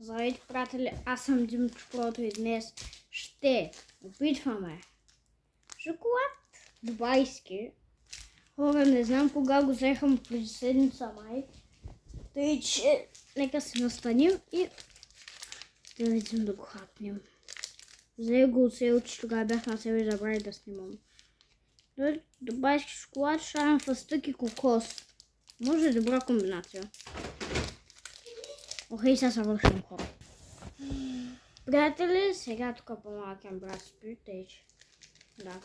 Здравейте, приятели, аз съм Димчо Прото и днес ще опитваме шоколад дубайски. Хора, не знам кога го взехам преди седмица май. Тъй, че нека се настаним и да видим да го хапнем. Взех го от село, че тогава бях на село и забравих да снимам. Дубайски шоколад, шарен фъстък и кокос. Може е добра комбинация. Окей, сега се вършим, хора. Приятели, сега тук по-малкият брат спи, тъй че. Да.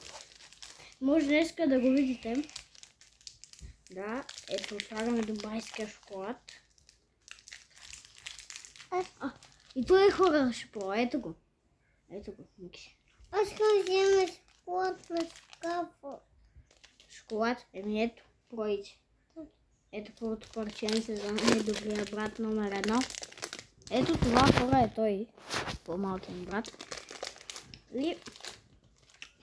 Може днеска да го видите. Да, ето слагаме дубайския шоколад. И той хора ще пробва, ето го. Ето го, Ники. Аз ще взема шоколад на шкафа. Шоколад? Еми ето, пройди. Ето първото парченце за най-добрия брат номер 1. Ето това хора е той, по-малкият брат. И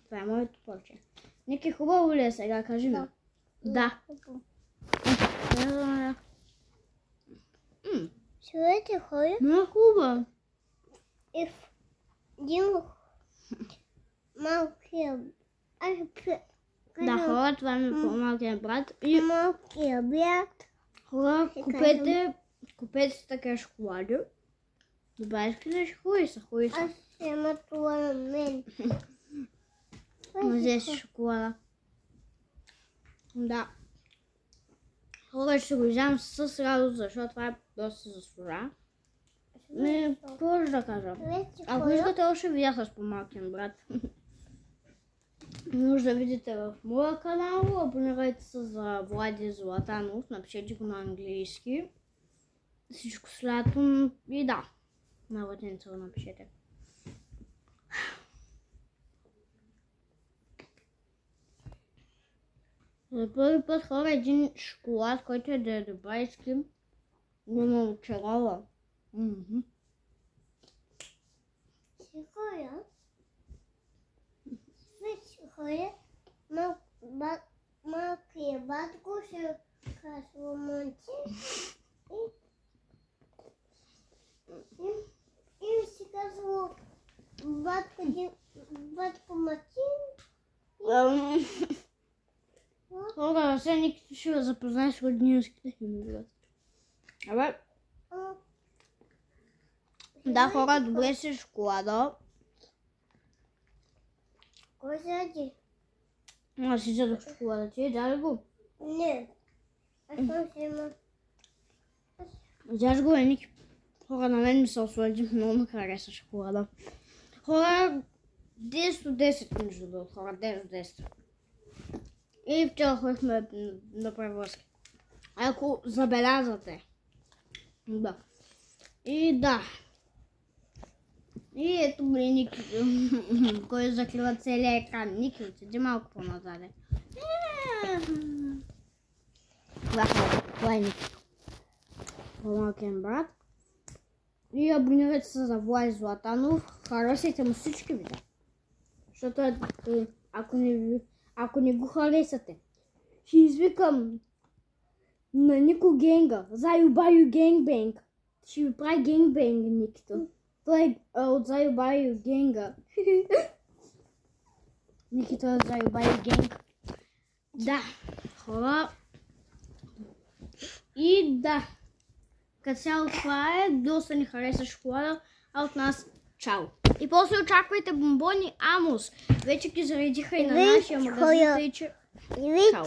това е моето парче. Ники, хубаво ли е сега? Кажи ми. Да. Чуете хора? Много хубаво. Малкия. Да, хора, това е по-малкият брат. И малкия брат. хора, купете така шоколади. Дубайски не ще хубави са, хубави са. Аз ще има това на мен. Взе си шоколада. Да. Хора, ще го вземам с радост, защото това е доста заслужа. Не, какво ще да кажа? Ако искате още видеа с по-малкият брат, може да видите в моя канал. Абонирайте се за Влади Златанов, напишете го на английски. Всичко с лято и да, на латиница го напишете. За първи път хора един шоколад, който е да е дубайски, го ме очарова. Малкият батко ще казва Мантин и си казва батко Мантин. Хора, сега Ники ще да запознае с роднинските химни. Абе. Да, хора, добре си шоколада. Кой седи? Аз си седох шоколада. Ти даде го? Не. Аз съм си има. Взяш го, Ники. Хора, на мен ми се ослади, много ми хареса шоколада. Хора, 10 от 10 между другото, хора, 10 от 10. И вчера ходихме на превозки. Ако забелязате. Да. И да. И ето бе Ники, кой закрива целия екран. Ники, отседи малко по-назаде. Да, това е Ники. По-малкият брат. И абонирайте се за Влади Златанов. Харесайте му всички видеа. Защото ако не го харесате, ще извикам на Нико Генга. Заю Баю Генгбенг. Ще ви прави генгбенг, Никито. Той е от Заю Баю Генга. Никито е от Заю Баю Генг. Да, хора. И да. Като цяло това е, доста ни хареса шоколада, а от нас чао. И после очаквайте бомбони Амос. Вече ги заредиха и на нашия магазин, тъй че... Чао.